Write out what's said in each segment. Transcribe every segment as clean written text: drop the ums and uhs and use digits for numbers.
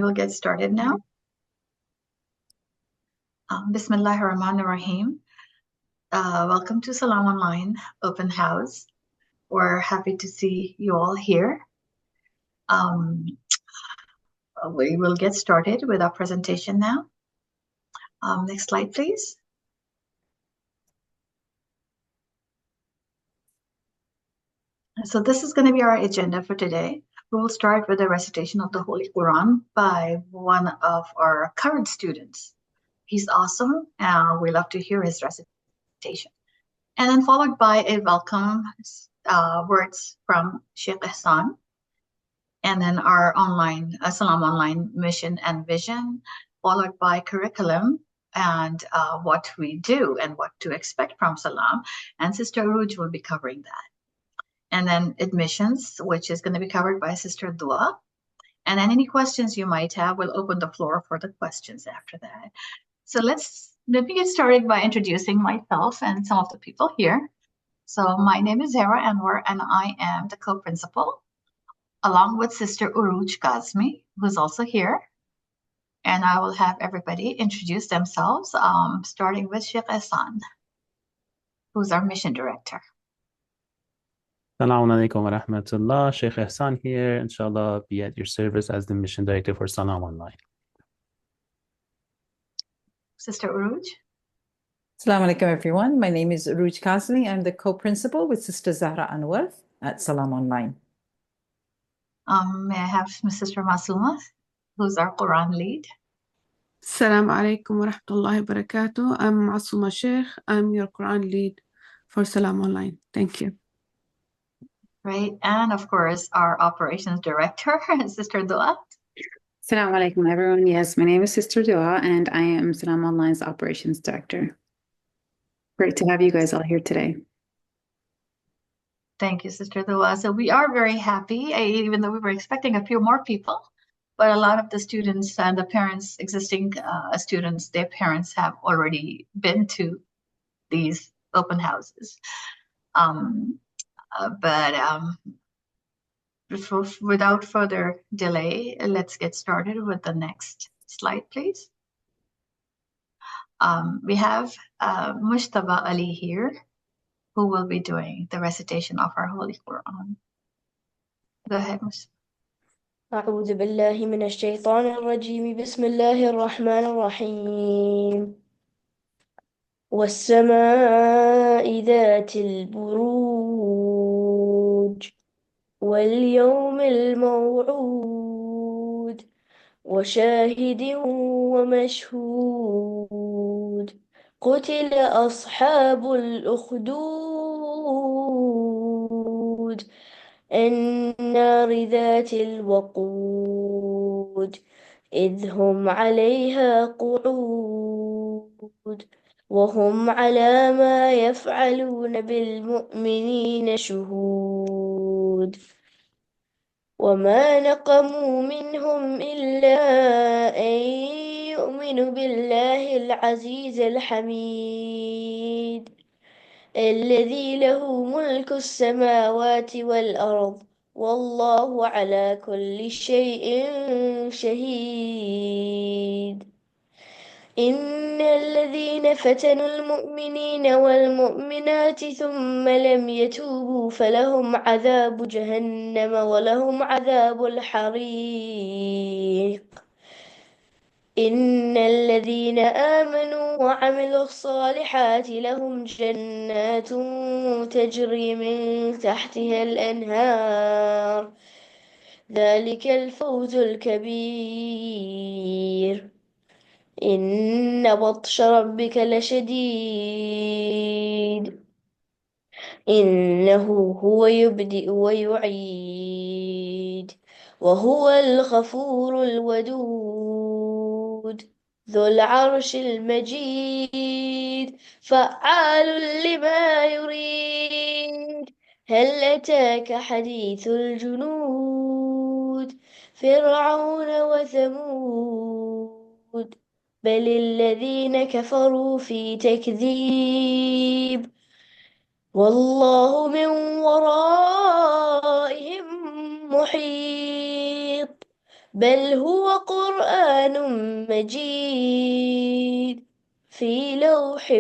We will get started now. Bismillahir Rahmanir Rahim. Welcome to Salam Online Open House. We're happy to see you all here. We will get started with our presentation now. Next slide, please. So this is going to be our agenda for today. We will start with a recitation of the Holy Quran by one of our current students. He's awesome. We love to hear his recitation. And then followed by a welcome words from Sheikh Ihsan. And then our online, Salam Online mission and vision, followed by curriculum and what we do and what to expect from Salam. And Sister Ruj will be covering that. And then admissions, which is going to be covered by Sister Dua. And then any questions you might have, we'll open the floor for the questions after that. So let me get started by introducing myself and some of the people here. So my name is Zara Anwar, and I am the co-principal, along with Sister Uruj Kazmi, who's also here. And I will have everybody introduce themselves, starting with Sheikh Ihsan, who's our mission director. Assalamu alaikum wa rahmatullah. Sheikh Ihsan here. Inshallah, be at your service as the mission director for Salam Online. Sister Uruj. Assalamu alaikum, everyone. My name is Uruj Kazmi. I'm the co-principal with Sister Zahra Anwar at Salam Online. May I have Sister Masuma, who's our Quran lead. Assalamu alaikum wa rahmatullahi wa barakatuh. I'm Masuma Sheikh. I'm your Quran lead for Salam Online. Thank you. Great. And of course, our operations director, Sister Dua. Assalamu alaikum, everyone. Yes, my name is Sister Dua, and I am Salam Online's operations director. Great to have you guys all here today. Thank you, Sister Dua. So we are very happy, even though we were expecting a few more people, but a lot of the students and the parents, existing students, their parents have already been to these open houses. Without further delay, let's get started with the next slide, please. We have Mushtaba Ali here, who will be doing the recitation of our Holy Quran. Go ahead, Mushtaba. أعوذ بالله من الشيطان الرجيم بسم الله الرحمن الرحيم والسماء ذات البروج واليوم الموعود وشاهد ومشهود قتل أصحاب الأخدود النار ذات الوقود إذ هم عليها قعود وهم على ما يفعلون بالمؤمنين شهود وما نقموا منهم إلا أن يؤمنوا بالله العزيز الحميد الذي له ملك السماوات والأرض والله على كل شيء شهيد إن الذين فتنوا المؤمنين والمؤمنات ثم لم يتوبوا فلهم عذاب جهنم ولهم عذاب الحريق إن الذين آمنوا وعملوا الصالحات لهم جنات تجري من تحتها الأنهار ذلك الفوز الكبير إن بطش ربك لشديد إنه هو يبدئ ويعيد وهو الغفور الودود ذو العرش المجيد فعال لما يريد هل أتاك حديث الجنود فرعون وثمود بل الذين كفروا في تكذيب والله من ورائهم محيط بل هو قرآن قرآن مجيد في لوح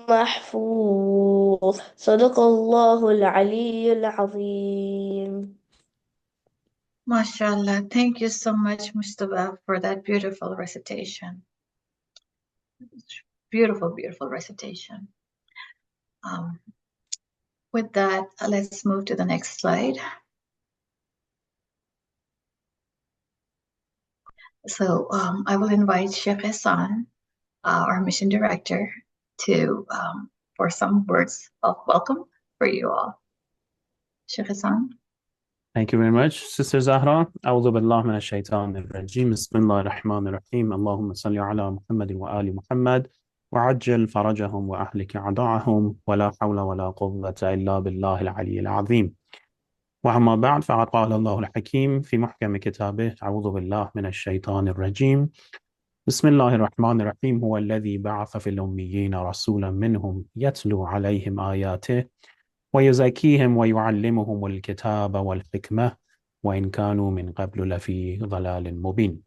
محفوظ صدق الله العلي العظيم. MashaAllah. Thank you so much, Mustafa, for that beautiful recitation. Beautiful, beautiful recitation. With that, let's move to the next slide. So I will invite Sheikh Hassan, our mission director, to for some words of welcome for you all. Sheikh Hassan. Thank you very much, Sister Zahra. أعوذ بالله من الشيطان الرجيم. بسم الله الرحمن الرحيم. اللهم صل على محمد وآل محمد وعجل فرجهم وأهلك أعداءهم ولا حول ولا قوة إلا بالله العلي العظيم. وأما بعد فقد قال الله الحكيم في محكم كتابه أعوذ بالله من الشيطان الرجيم. بسم الله الرحمن الرحيم. هو الذي بعث في الأميين رسولا منهم يتلو عليهم آياته ويزكيهم ويعلمهم الكتاب والحكمة وإن كانوا من قبل لفي ضلال مبين.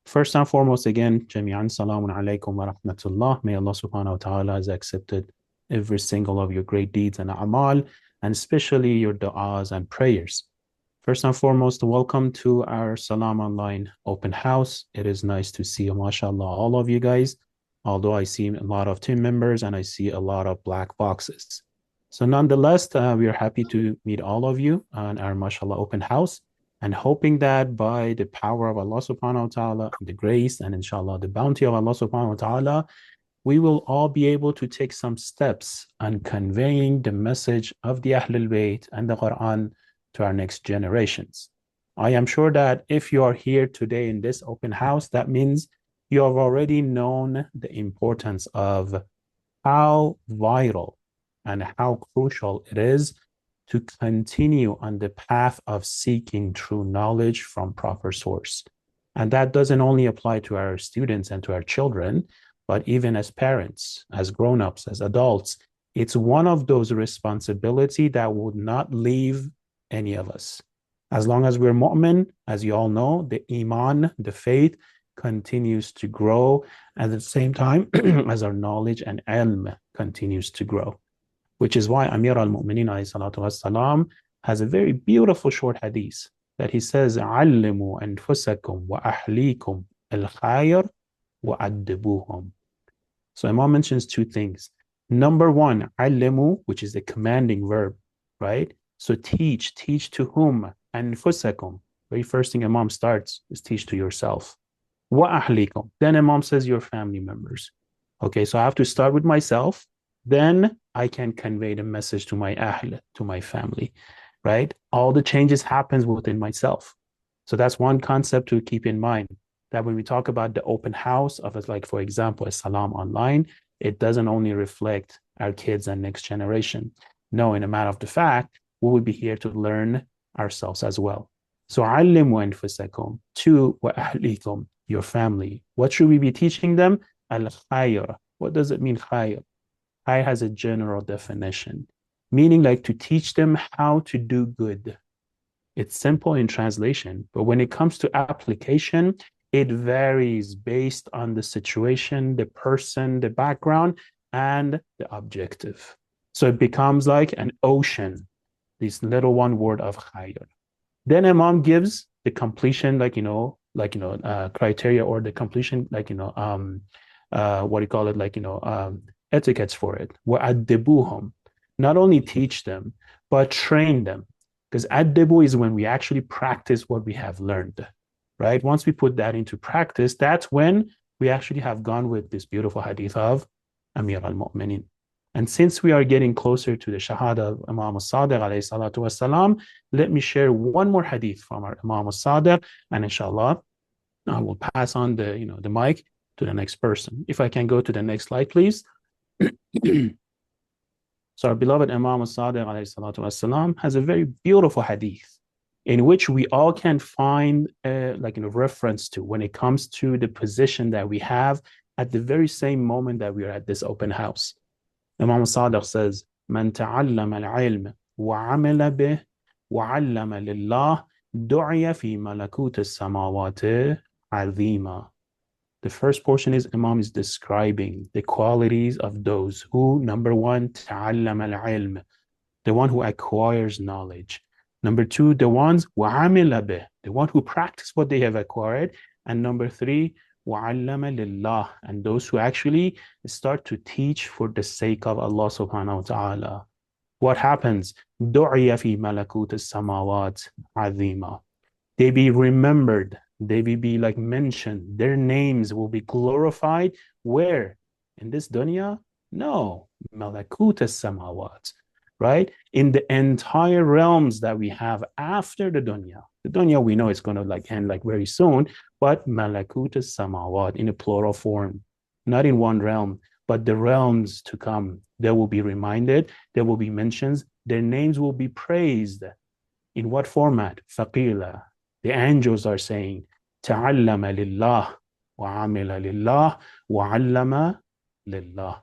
First and foremost, again, جميعا salamun alaykum wa rahmatullah. May Allah subhanahu wa ta'ala has accepted every single of your great deeds and a'mal, and especially your du'as and prayers. First and foremost, welcome to our Salam Online open house. It is nice to see, mashallah, all of you guys, although I see a lot of team members and I see a lot of black boxes. So nonetheless, we are happy to meet all of you on our mashallah open house, and hoping that by the power of Allah subhanahu wa ta'ala, the grace and inshallah the bounty of Allah subhanahu wa ta'ala, we will all be able to take some steps on conveying the message of the Ahlul Bayt and the Quran to our next generations. I am sure that if you are here today in this open house, that means you have already known the importance of how vital and how crucial it is to continue on the path of seeking true knowledge from proper source. And that doesn't only apply to our students and to our children, but even as parents, as grown-ups, as adults. It's one of those responsibilities that would not leave any of us. As long as we're mu'min, as you all know, the iman, the faith, continues to grow at the same time as our knowledge and ilm continues to grow. Which is why Amir al-Mu'mineen alayhi salatu wassalam has a very beautiful short hadith that he says, عَلِّمُوا أَنفُسَكُمْ وَأَحْلِيكُمْ الْخَيْرَ وَأَدِّبُوهُمْ. So Imam mentions two things. Number one, عَلِّمُوا, which is a commanding verb, right? So teach to whom? أَنفُسَكُمْ. Very first thing Imam starts is teach to yourself. وَأَحْلِيكُمْ. Then Imam says your family members. Okay, so I have to start with myself. Then I can convey the message to my ahl, to my family, right? All the changes happens within myself. So that's one concept to keep in mind, that when we talk about the open house of it, like for example, a Salam Online, it doesn't only reflect our kids and next generation. No, in a matter of the fact, we will be here to learn ourselves as well. So علموا أنفسكم, to وأهليكم, your family. What should we be teaching them? Al-khayr. What does it mean, khayr? Khayr has a general definition, meaning like to teach them how to do good. It's simple in translation, but when it comes to application, it varies based on the situation, the person, the background, and the objective. So it becomes like an ocean, this little one word of khayr. Then Imam gives the completion, criteria, or the completion, what do you call it, etiquettes for it. وَأَدِّبُوهُمْ. Not only teach them, but train them. Because addibu is when we actually practice what we have learned, right? Once we put that into practice, that's when we actually have gone with this beautiful hadith of Amir al-Mu'mineen. And since we are getting closer to the Shahada of Imam al-Sadiq alayhi salatu wasalam, let me share one more hadith from our Imam al-Sadiq, and inshallah, I will pass on the mic to the next person. If I can go to the next slide, please. So our beloved Imam al-Sadiq alayhi salatu wasalam has a very beautiful hadith in which we all can find reference to when it comes to the position that we have at the very same moment that we are at this open house. Imam al-Sadiq says, "Man ta'allama al-ilm wa 'amila bih wa 'allama lillah du'iya fi malakut as-samawati عظيما. The first portion is Imam is describing the qualities of those who, number one, تعلم العلم, the one who acquires knowledge. Number two, the ones وعمل به, the one who practice what they have acquired. And number three, وعلم لله, and those who actually start to teach for the sake of Allah subhanahu wa ta'ala. What happens? دعي في ملكوت السماوات عظيما. They be remembered, they will be like mentioned, their names will be glorified. Where? In this dunya? No, malakut as-samawat, right? In the entire realms that we have after the dunya. The dunya we know it's going to like end like very soon, but malakut as-samawat in a plural form, not in one realm, but the realms to come. They will be reminded, there will be mentions, their names will be praised. In what format? Faqila. The angels are saying, تعلم لله وعمل لله وعلم لله.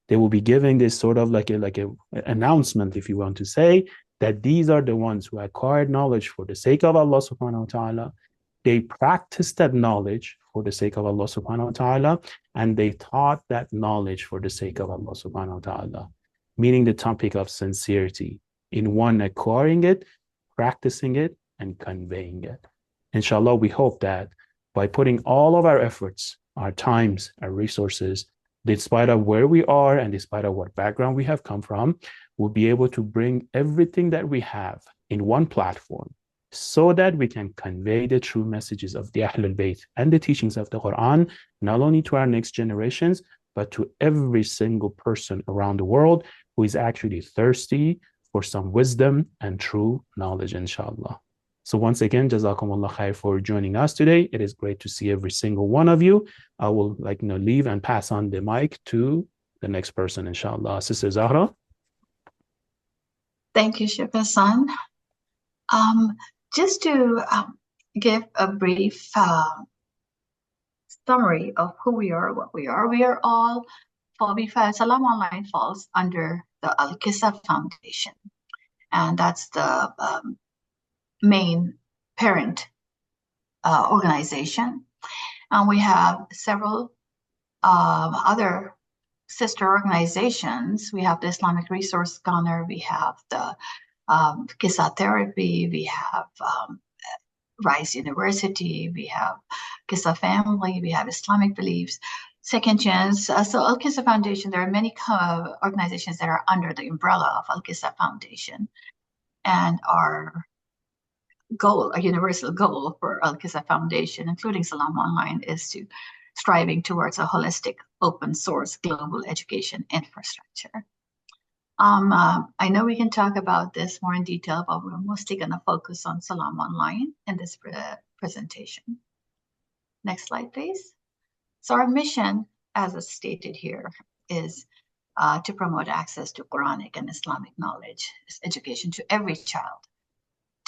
They will be giving this sort of like a announcement, if you want to say, that these are the ones who acquired knowledge for the sake of Allah subhanahu wa ta'ala. They practiced that knowledge for the sake of Allah subhanahu wa ta'ala, and they taught that knowledge for the sake of Allah subhanahu wa ta'ala. Meaning the topic of sincerity in one acquiring it, practicing it, and conveying it. Inshallah, we hope that by putting all of our efforts, our times, our resources, despite of where we are and despite of what background we have come from, we'll be able to bring everything that we have in one platform so that we can convey the true messages of the Ahlul Bayt and the teachings of the Quran, not only to our next generations, but to every single person around the world who is actually thirsty for some wisdom and true knowledge, inshallah. So once again, Jazakumullah khair for joining us today. It is great to see every single one of you. I will leave and pass on the mic to the next person, inshallah. Sister Zahra. Thank you, Sheikh Hassan. Just to give a brief summary of who we are, what we are all, Salam Online falls under the Al-Qissa Foundation. And that's the main parent organization. And we have several other sister organizations. We have the Islamic Resource Corner, we have the Qissa Therapy, we have Rice University, we have Qissa Family, we have Islamic Beliefs, Second Chance. So Al-Qissa Foundation, there are many organizations that are under the umbrella of Al-Qissa Foundation. And our goal, a universal goal for Al-Qissa Foundation, including Salam Online, is to striving towards a holistic, open source global education infrastructure. I know we can talk about this more in detail, but we're mostly going to focus on Salam Online in this presentation. Next slide, please. So our mission, as is stated here, is to promote access to Quranic and Islamic knowledge, education to every child,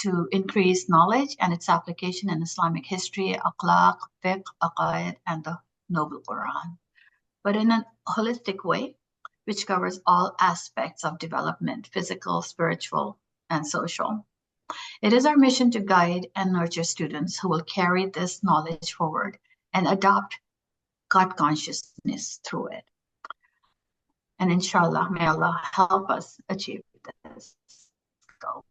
to increase knowledge and its application in Islamic history, akhlaq, fiqh, aqaid, and the Noble Quran, but in a holistic way, which covers all aspects of development, physical, spiritual, and social. It is our mission to guide and nurture students who will carry this knowledge forward and adopt God consciousness through it. And inshallah, may Allah help us achieve this goal.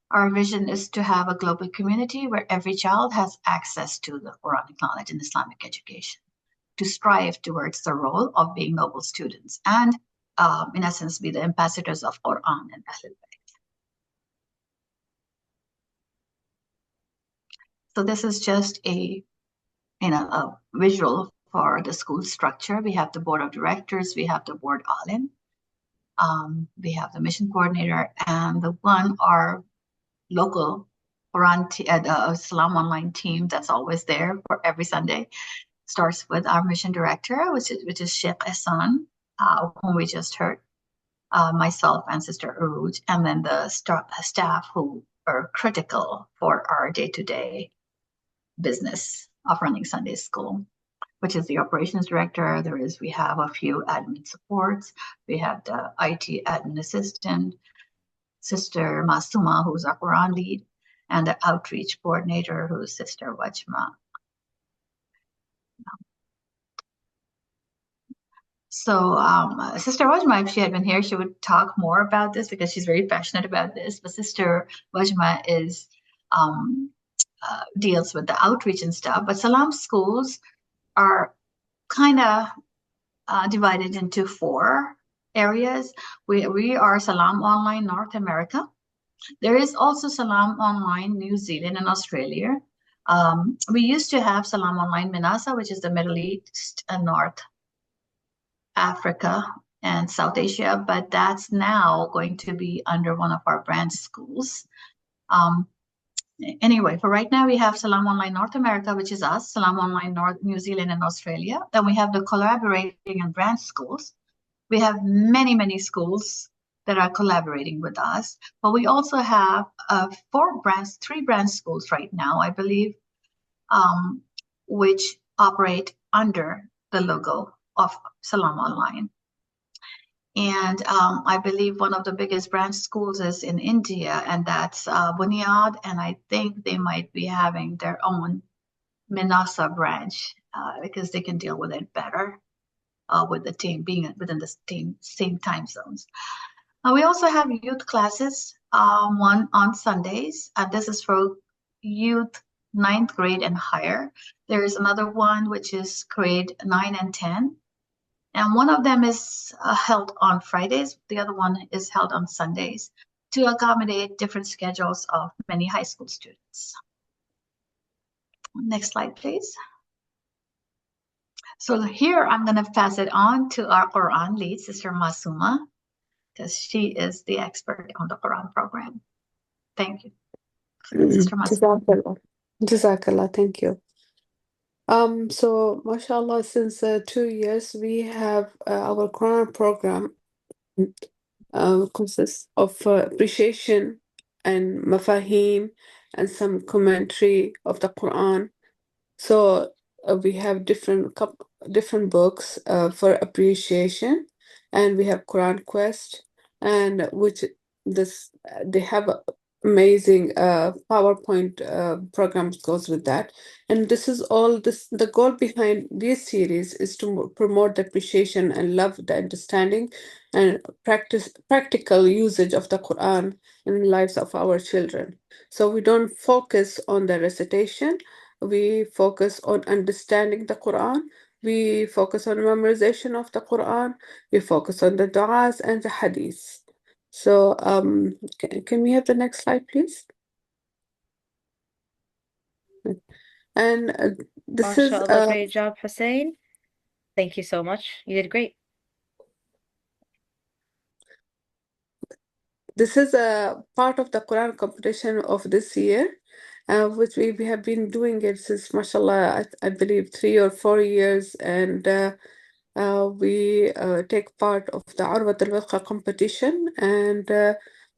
Our vision is to have a global community where every child has access to the Quranic knowledge and Islamic education, to strive towards the role of being noble students and, in essence, be the ambassadors of Quran and Ahlul Bayt. So this is just a visual for the school structure. We have the board of directors, we have the board alim, we have the mission coordinator, and our local Quran, the Salam Online team that's always there for every Sunday. Starts with our mission director, which is Sheikh Hassan, whom we just heard, myself and Sister Aruj, and then the staff who are critical for our day-to-day business of running Sunday school, which is the operations director. We have a few admin supports. We have the IT admin assistant, Sister Masuma, who's our Quran lead, and the outreach coordinator, who's Sister Wajma. So, Sister Wajma, if she had been here, she would talk more about this because she's very passionate about this. But Sister Wajma is deals with the outreach and stuff. But Salam schools are kind of divided into 4 areas. We are Salam Online North America. There is also Salam Online New Zealand and Australia. We used to have Salam Online Minasa, which is the Middle East and North Africa and South Asia, but that's now going to be under one of our branch schools. Anyway, for right now, we have Salam Online North America, which is us, Salam Online North New Zealand and Australia. Then we have the collaborating and branch schools. We have many, many schools that are collaborating with us, but we also have 3 branch schools right now, I believe, which operate under the logo of Salam Online. And I believe one of the biggest branch schools is in India, and that's Bunyad. And I think they might be having their own Minasa branch because they can deal with it better with the team being within the same time zones. We also have youth classes, one on Sundays, and this is for youth 9th grade and higher. There is another one which is grade 9 and 10. And one of them is held on Fridays. The other one is held on Sundays to accommodate different schedules of many high school students. Next slide, please. So here I'm going to pass it on to our Quran lead, Sister Masuma, because she is the expert on the Quran program. Thank you. Sister Masuma. Jazakallah. Jazakallah, thank you. So, mashallah, since 2 years, we have our Quran program consists of appreciation and mafahim and some commentary of the Quran. So we have different books for appreciation, and we have Quran Quest, and which they have a amazing PowerPoint programs goes with that. And this is all the goal behind this series is to promote the appreciation and love, the understanding and practical usage of the Quran in the lives of our children. So we don't focus on the recitation, we focus on understanding the Quran, we focus on memorization of the Quran, we focus on the du'as and the hadiths. So, can we have the next slide, please? And this is MashaAllah, great job, Hussein. Thank you so much. You did great. this is a part of the Quran competition of this year, which we have been doing it since, mashallah, I believe 3 or 4 years, and we take part of the Arwat al-Waqa competition, and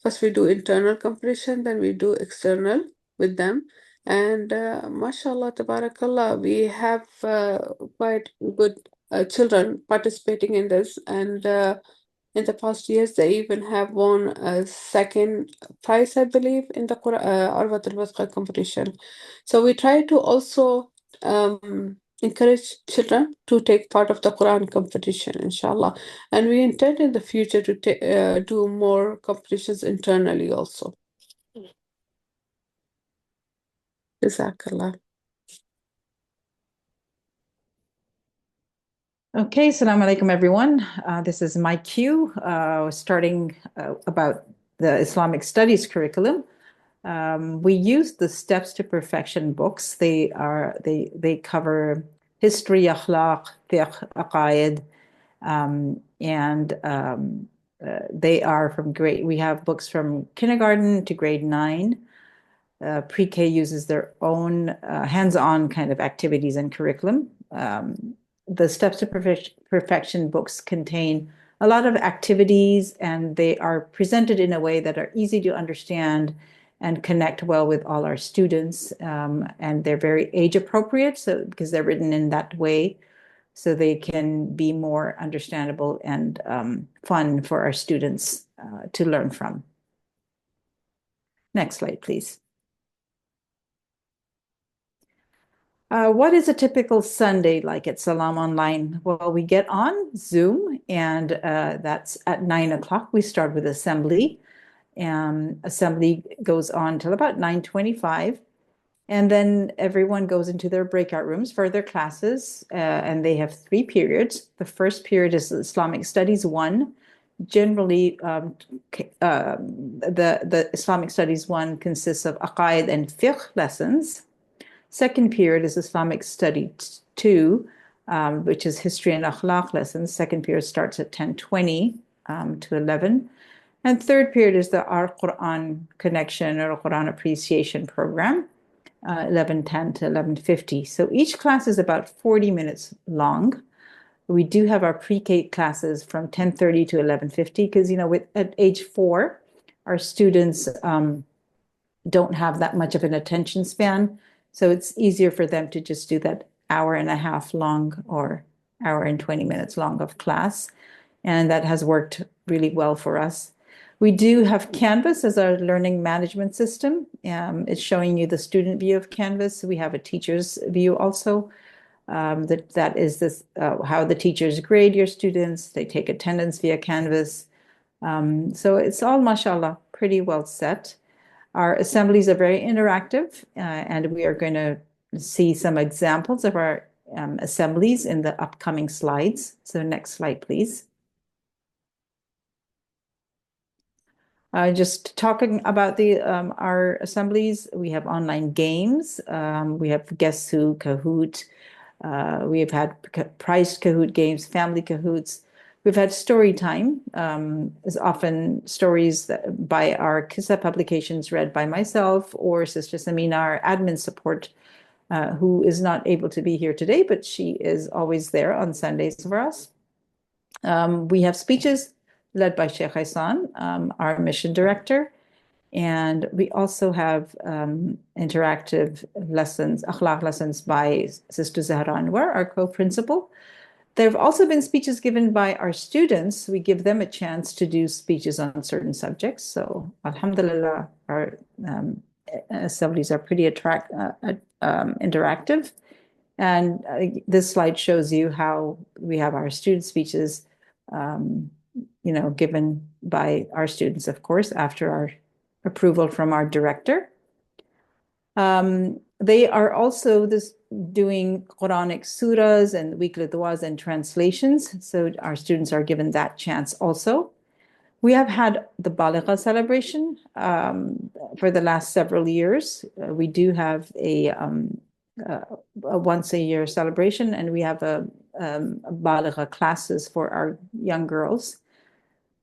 first we do internal competition, then we do external with them, and mashallah, tabarakallah, we have quite good children participating in this, and in the past years they even have won a second prize, I believe, in the Arwat al-Waqa competition. So we try to also encourage children to take part of the Quran competition, inshallah. And we intend in the future to do more competitions internally also. Jazakallah. Okay, Assalamu alaikum, everyone. This is my cue, starting about the Islamic Studies curriculum. We use the Steps to Perfection books. They cover history, akhlaq, fiqh, aqaid, and they are from grade. We have books from kindergarten to grade 9. Pre-K uses their own hands-on kind of activities and curriculum. The Steps to Perfection books contain a lot of activities, and they are presented in a way that are easy to understand and connect well with all our students. And they're very age appropriate, so because they're written in that way, so they can be more understandable and fun for our students to learn from. Next slide, please. What is a typical Sunday like at Salam Online? Well, we get on Zoom, and that's at 9 o'clock. We start with assembly. Assembly goes on till about 9:25. And then everyone goes into their breakout rooms for their classes, and they have 3 periods. The first period is Islamic Studies 1. Generally, the Islamic Studies 1 consists of aqaid and fiqh lessons. Second period is Islamic Study 2, which is history and akhlaq lessons. Second period starts at 10:20 to 11. And third period is the Our Quran Connection or Quran Appreciation Program, 11:10 to 11:50. So each class is about 40 minutes long. We do have our pre-K classes from 10:30 to 11:50 because, at age 4, our students don't have that much of an attention span. So it's easier for them to just do that hour and a half long or hour and 20 minutes long of class. And that has worked really well for us. We do have Canvas as our learning management system. It's showing you the student view of Canvas. We have a teacher's view also. That is this how the teachers grade your students. They take attendance via Canvas. So it's all, mashallah, pretty well set. Our assemblies are very interactive, and we are going to see some examples of our assemblies in the upcoming slides. So next slide, please. Just talking about our assemblies, we have online games. We have Guess Who, Kahoot. We have had priced Kahoot games, family Kahoots. We've had story time, is often stories by our KISA publications read by myself or Sister Samina, our admin support, who is not able to be here today, but she is always there on Sundays for us. We have speeches led by Sheikh Hassan, our mission director. And we also have interactive lessons, akhlaq lessons by Sister Zahra Anwar, our co-principal. There have also been speeches given by our students. We give them a chance to do speeches on certain subjects. So alhamdulillah, our assemblies are pretty interactive. And this slide shows you how we have our student speeches, given by our students, of course, after our approval from our director. They are also doing Quranic surahs and weekly du'as and translations. So our students are given that chance also. We have had the Baligha celebration for the last several years. We do have a once a year celebration, and we have a Baligha classes for our young girls.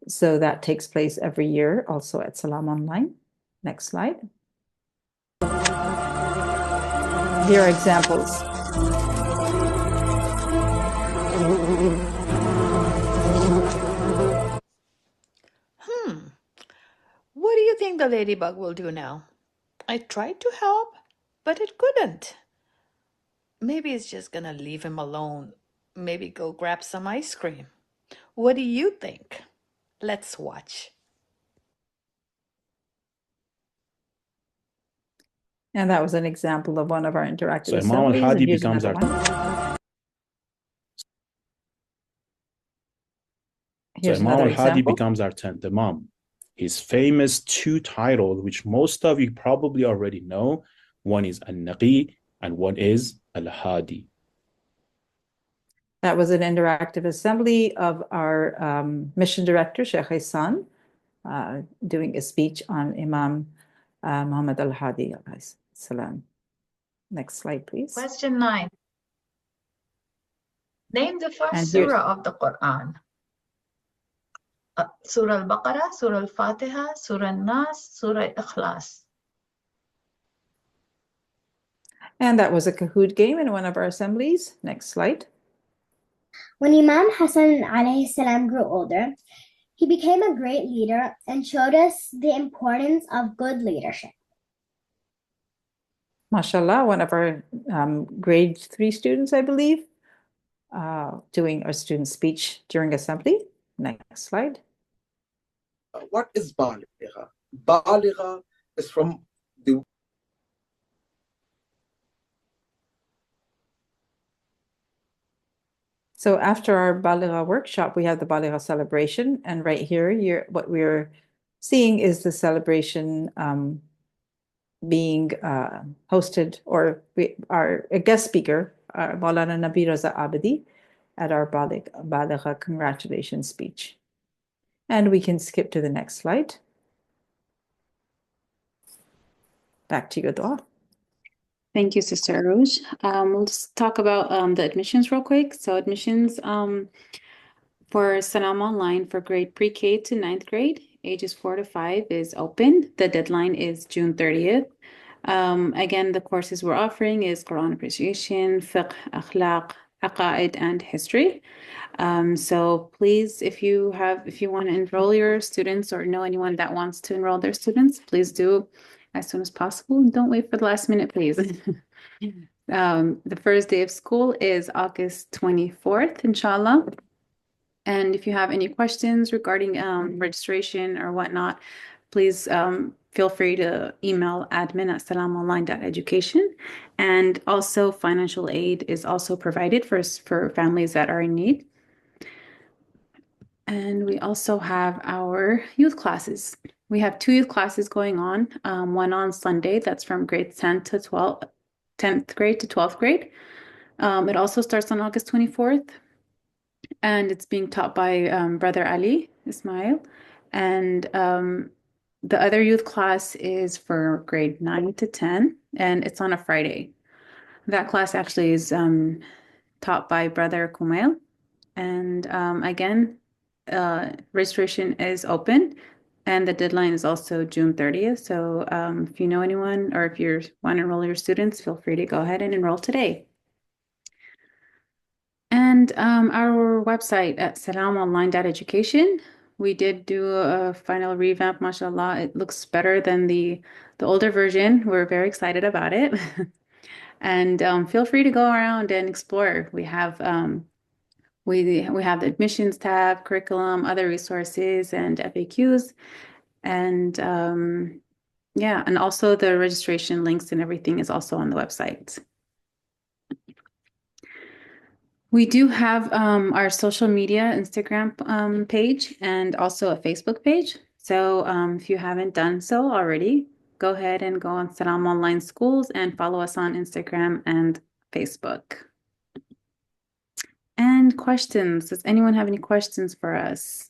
So that takes place every year also at Salam Online. Next slide. Here are examples. What do you think the ladybug will do now? I tried to help, but it couldn't. Maybe it's just gonna leave him alone. Maybe go grab some ice cream. What do you think? Let's watch. And that was an example of one of our interactive So Imam assemblies. al-Hadi And here's becomes another our one. So Here's Imam another al-Hadi example. becomes our 10th Imam. His famous 2 titles, which most of you probably already know, one is Al-Naqi and one is Al-Hadi. That was an interactive assembly of our mission director, Sheikh Hassan, doing a speech on Imam Muhammad al-Hadi. Salam. Next slide, please. Question 9. Name the And first here's surah of the Quran. Surah Al-Baqarah, Surah Al-Fatiha, Surah Nas, Surah Ikhlas. And that was a Kahoot game in one of our assemblies. Next slide. When Imam Hassan alayhi salam grew older, he became a great leader and showed us the importance of good leadership. MashaAllah, one of our grade 3 students, I believe, doing a student speech during assembly. Next slide. What is Baligha? Baligha is from the So after our Baligha workshop, we have the Baligha celebration. And right here, what we're seeing is the celebration being hosted, or our guest speaker, Maulana Nabi Raza Abadi, at our Baligha congratulations speech. And we can skip to the next slide. Back to you, Dua. Thank you, Sister Aruj. We'll just talk about the admissions real quick. So admissions for Salam Online for grade pre-K to 9th grade, ages 4 to 5 is open. The deadline is June 30th. Again, the courses we're offering is Quran appreciation, fiqh, akhlaq, aqaid, and history. So please, if you want to enroll your students or know anyone that wants to enroll their students, please do as soon as possible. Don't wait for the last minute, please. The first day of school is August 24th, inshallah. And if you have any questions regarding registration or whatnot, please feel free to email admin@salamonline.education. And also financial aid is also provided for families that are in need. And we also have our youth classes. We have 2 youth classes going on, one on Sunday, that's from grade 10 to 12, 10th grade to 12th grade. It also starts on August 24th, and it's being taught by Brother Ali Ismail. And the other youth class is for grade 9 to 10, and it's on a Friday. That class actually is taught by Brother Kumail. And again, registration is open, and the deadline is also June 30th. So if you know anyone, or if you want to enroll your students, feel free to go ahead and enroll today. And our website at salamonline.education, we did do a final revamp, mashallah. It looks better than the older version. We're very excited about it. And feel free to go around and explore. We have we have the admissions tab, curriculum, other resources, and FAQs. And yeah, and also the registration links and everything is also on the website. We do have our social media Instagram page and also a Facebook page. So if you haven't done so already, go ahead and go on Salam Online Schools and follow us on Instagram and Facebook. And questions. Does anyone have any questions for us?